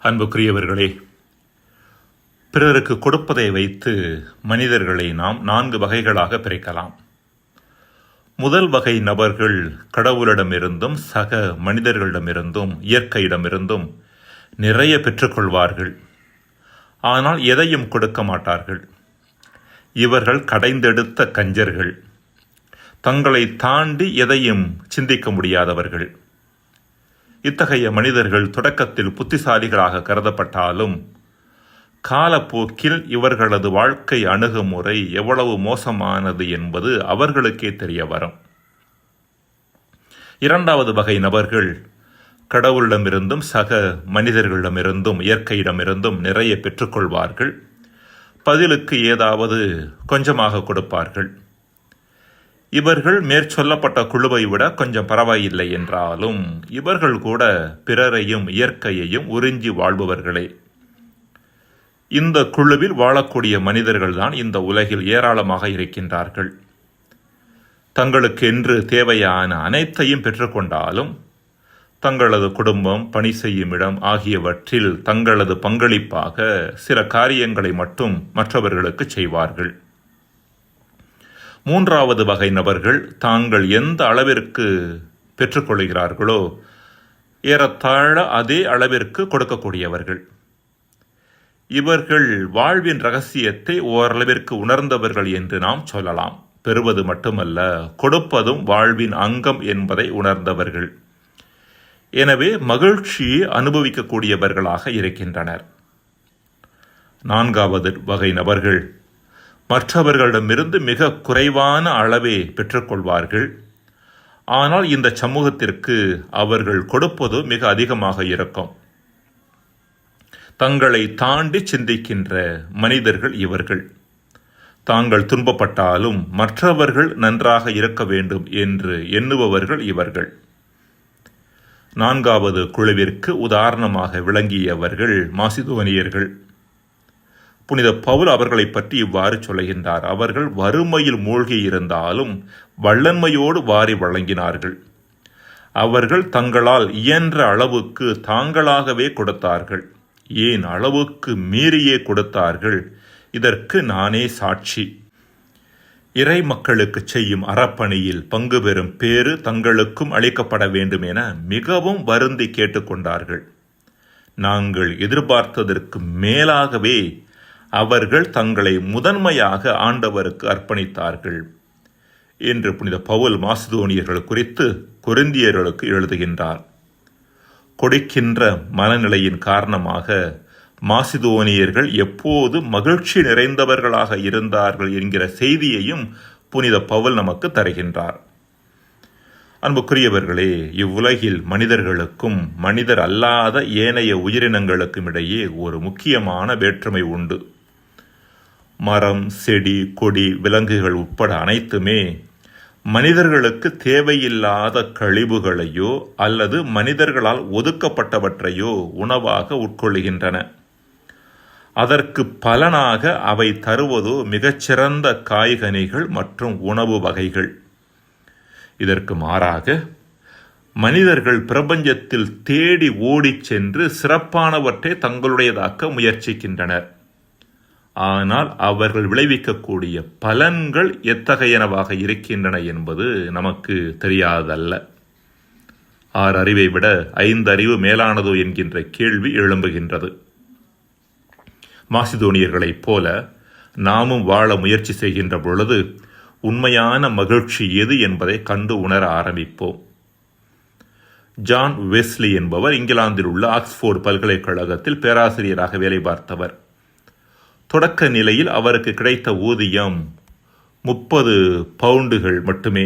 அன்புக்குரியவர்களே, பிறருக்கு கொடுப்பதை வைத்து மனிதர்களை நாம் 4 வகைகளாக பிரிக்கலாம். முதல் வகை நபர்கள் கடவுளிடமிருந்தும் சக மனிதர்களிடமிருந்தும் இயற்கையிடமிருந்தும் நிறைய பெற்றுக்கொள்வார்கள். ஆனால் எதையும் கொடுக்க மாட்டார்கள். இவர்கள் கடைந்தெடுத்த கஞ்சர்கள், தங்களை தாண்டி எதையும் சிந்திக்க முடியாதவர்கள். இத்தகைய மனிதர்கள் தொடக்கத்தில் புத்திசாலிகளாக கருதப்பட்டாலும் காலப்போக்கில் இவர்களது வாழ்க்கை அணுகுமுறை எவ்வளவு மோசமானது என்பது அவர்களுக்கே தெரிய வரும். இரண்டாவது வகை நபர்கள் கடவுளிடமிருந்தும் சக மனிதர்களிடமிருந்தும் இயற்கையிடமிருந்தும் நிறைய பெற்றுக்கொள்வார்கள். பதிலுக்கு ஏதாவது கொஞ்சமாக கொடுப்பார்கள். இவர்கள் மேற்சொல்லப்பட்ட குழுவை விட கொஞ்சம் பரவாயில்லை என்றாலும் இவர்கள் கூட பிறரையும் இயற்கையையும் உறிஞ்சி வாழ்பவர்களே. இந்த குழுவில் வாழக்கூடிய மனிதர்கள்தான் இந்த உலகில் ஏராளமாக இருக்கின்றார்கள். தங்களுக்கென்று தேவையான அனைத்தையும் பெற்றுக்கொண்டாலும் தங்களது குடும்பம், பணி செய்யும் இடம் ஆகியவற்றில் தங்களது பங்களிப்பாக சில காரியங்களை மட்டும் மற்றவர்களுக்கு செய்வார்கள். மூன்றாவது வகை நபர்கள் தாங்கள் எந்த அளவிற்கு பெற்றுக்கொள்கிறார்களோ ஏறத்தாழ அதே அளவிற்கு கொடுக்கக்கூடியவர்கள். இவர்கள் வாழ்வின் ரகசியத்தை ஓரளவிற்கு உணர்ந்தவர்கள் என்று நாம் சொல்லலாம். பெறுவது மட்டுமல்ல, கொடுப்பதும் வாழ்வின் அங்கம் என்பதை உணர்ந்தவர்கள். எனவே மகிழ்ச்சியை அனுபவிக்கக்கூடியவர்களாக இருக்கின்றனர். நான்காவது வகை நபர்கள் மற்றவர்களிடமிருந்து மிக குறைவான அளவே பெற்றுக்கொள்வார்கள். ஆனால் இந்த சமூகத்திற்கு அவர்கள் கொடுப்பது மிக அதிகமாக இருக்கும். தங்களை தாண்டி சிந்திக்கின்ற மனிதர்கள் இவர்கள். தாங்கள் துன்பப்பட்டாலும் மற்றவர்கள் நன்றாக இருக்க வேண்டும் என்று எண்ணுபவர்கள் இவர்கள். நான்காவது குழுவிற்கு உதாரணமாக விளங்கியவர்கள் மாசிதோனியர்கள். புனித பவுல் அவர்களை பற்றி இவ்வாறு சொல்லுகின்றார். அவர்கள் வறுமையில் மூழ்கி இருந்தாலும் வள்ளன்மையோடு வாரி வழங்கினார்கள். அவர்கள் தங்களால் இயன்ற அளவுக்கு தாங்களாகவே கொடுத்தார்கள். ஏன் அளவுக்கு மீறியே கொடுத்தார்கள். இதற்கு நானே சாட்சி. இறை மக்களுக்கு செய்யும் அறப்பணியில் பங்கு பெறும் பேறு தங்களுக்கும் அளிக்கப்பட வேண்டும் என மிகவும் வருந்தி கேட்டுக்கொண்டார்கள். நாங்கள் எதிர்பார்த்ததற்கு மேலாகவே அவர்கள் தங்களை முதன்மையாக ஆண்டவருக்கு அர்ப்பணித்தார்கள் என்று புனித பவுல் மாசிதோனியர்கள் குறித்து கொரிந்தியர்களுக்கு எழுதுகின்றார். கொடுக்கின்ற மனநிலையின் காரணமாக மாசிதோனியர்கள் எப்போது மகிழ்ச்சி நிறைந்தவர்களாக இருந்தார்கள் என்கிற செய்தியையும் புனித பவுல் நமக்கு தருகின்றார். அன்புக்குரியவர்களே, இவ்வுலகில் மனிதர்களுக்கும் மனிதர் அல்லாத ஏனைய உயிரினங்களுக்கும் இடையே ஒரு முக்கியமான வேற்றுமை உண்டு. மரம், செடி, கொடி, விலங்குகள் உட்பட அனைத்துமே மனிதர்களுக்கு தேவையில்லாத கழிவுகளையோ அல்லது மனிதர்களால் ஒதுக்கப்பட்டவற்றையோ உணவாக உட்கொள்கின்றன. அதற்கு பலனாக அவை தருவதோ மிகச்சிறந்த காய்கனிகள் மற்றும் உணவு வகைகள். இதற்கு மாறாக மனிதர்கள் பிரபஞ்சத்தில் தேடி ஓடிச் சென்று சிறப்பானவற்றை தங்களுடையதாக்க முயற்சிக்கின்றனர். ஆனால் அவர்கள் விளைவிக்கக்கூடிய பலன்கள் எத்தகையனவாக இருக்கின்றன என்பது நமக்கு தெரியாதல்ல. 6 அறிவை விட 5 அறிவு மேலானதோ என்கின்ற கேள்வி எழும்புகின்றது. மாசிதோனியர்களைப் போல நாமும் வாழ முயற்சி செய்கின்ற பொழுது உண்மையான மகிழ்ச்சி எது என்பதை கண்டு உணர ஆரம்பிப்போம். ஜான் வெஸ்லி என்பவர் இங்கிலாந்தில் உள்ள ஆக்ஸ்போர்டு பல்கலைக்கழகத்தில் பேராசிரியராக வேலை பார்த்தவர். தொடக்க நிலையில் அவருக்கு கிடைத்த ஊதியம் 30 பவுண்டுகள் மட்டுமே.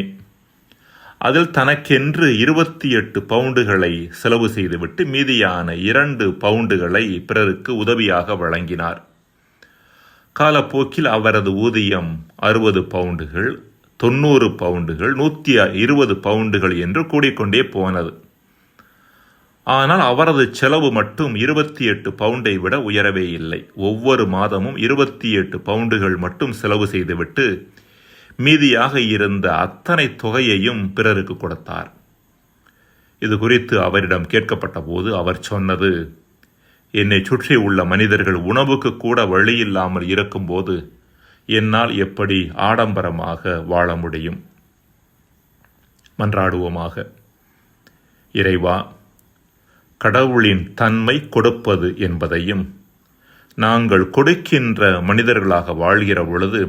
அதில் தனக்கென்று 28 பவுண்டுகளை செலவு செய்துவிட்டு மீதியான 2 பவுண்டுகளை பிறருக்கு உதவியாக வழங்கினார். காலப்போக்கில் அவரது ஊதியம் 60 பவுண்டுகள், 90 பவுண்டுகள், 120 பவுண்டுகள் என்று கூடிக்கொண்டே போனது. ஆனால் அவரது செலவு மட்டும் 28 பவுண்டை விட உயரவே இல்லை. ஒவ்வொரு மாதமும் 28 பவுண்டுகள் மட்டும் செலவு செய்துவிட்டு மீதியாக இருந்த அத்தனை தொகையையும் பிறருக்கு கொடுத்தார். இது குறித்து அவரிடம் கேட்கப்பட்ட போது அவர் சொன்னது, என்னை சுற்றி உள்ள மனிதர்கள் உணவுக்கு கூட வழியில்லாமல் இருக்கும்போது என்னால் எப்படி ஆடம்பரமாக வாழ முடியும்? மன்றாடுவோமாக. இறைவா, கடவுளின் தன்மை கொடுப்பது என்பதையும் நாங்கள் கொடுக்கின்ற மனிதர்களாக வாழ்கிற பொழுது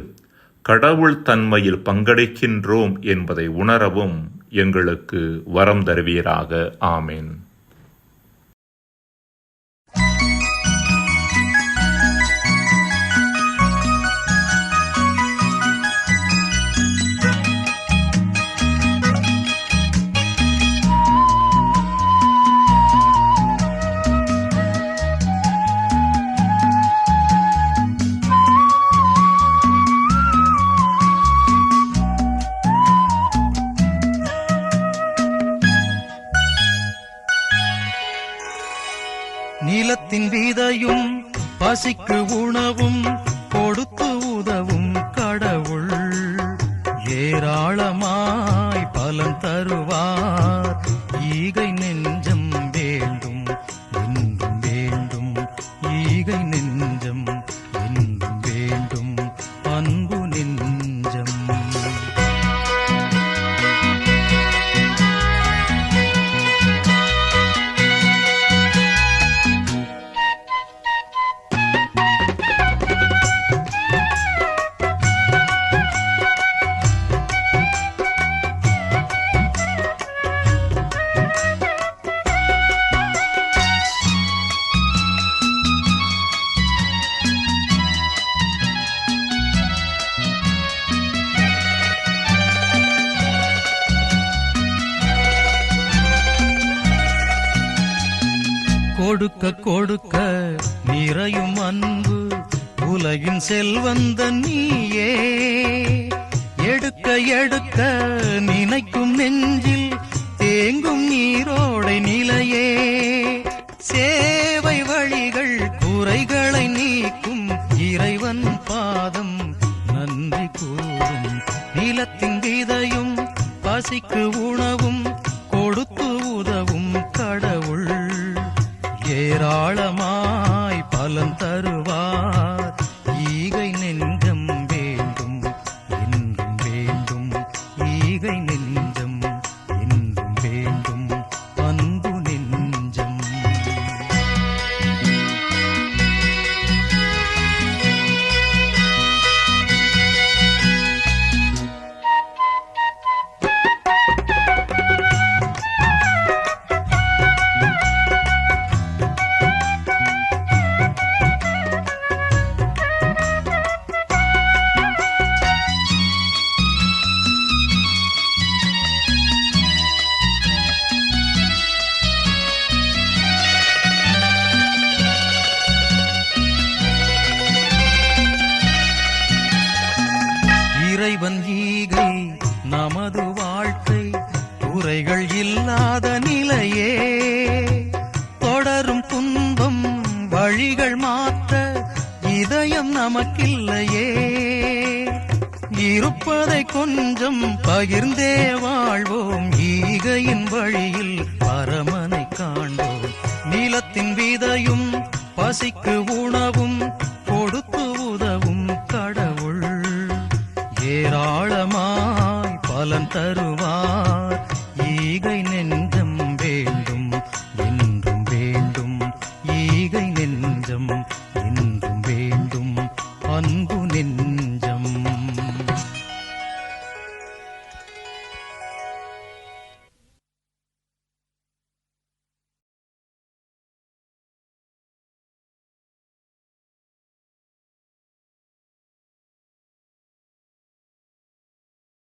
கடவுள் தன்மையில் பங்கெடுக்கின்றோம் என்பதை உணரவும் எங்களுக்கு வரம் தருவீராக. ஆமேன். நிலத்தின் விதையும் பசிக்கு உணவும் கொடுத்து உதவும் கடவுள் ஏராளமாய் பலன் தருவார். ஈகை நெஞ்சம் வேண்டும் என்றும் வேண்டும், ஈகை நெஞ்சம் என்றும் வேண்டும், அன்பு நெஞ்சம். கொடுக்க கொடுக்க நிறையும் அன்பு உலகின் செல்வந்த நீயே. எடுக்க எடுக்க நினைக்கும் நெஞ்சில் தேங்கும் நீரோடை நிலையே. சேவை வழிகள் குறைகளை நீக்கும் இறைவன் பாதம் நன்றி கூறும். நிலத்தின் விதையும் பசிக்கு உணவும் கொடுத்து உதவும் கடவுள் ஏராளமாய் பலன் தருவார். ஈகை நெஞ்சம் வேண்டும் என்றும் வேண்டும், ஈகை நெஞ்சம் என்றும் வேண்டும், அன்பு நெஞ்சம். இறைவன் ஈகை நமது வாழ்க்கை குறைகள் இல்லாத நிலையே. தொடரும் துன்பம் வழிகள் மாற்ற இதயம் நமக்கில்லையே. இருப்பதை கொஞ்சம் பகிர்ந்தே வாழ்வோம், ஈகையின் வழியில் பரமனை காண்போம். நிலத்தின் விதையும் பசிக்கு உணவும் கொடுத்து உதவும் கடவுள் ஏராளமாய் பலன் தருவார். ஈகை நெஞ்சம் வேண்டும் என்றும் வேண்டும், ஈகை நெஞ்சம் என்றும் வேண்டும், அன்பு நெஞ்சம்.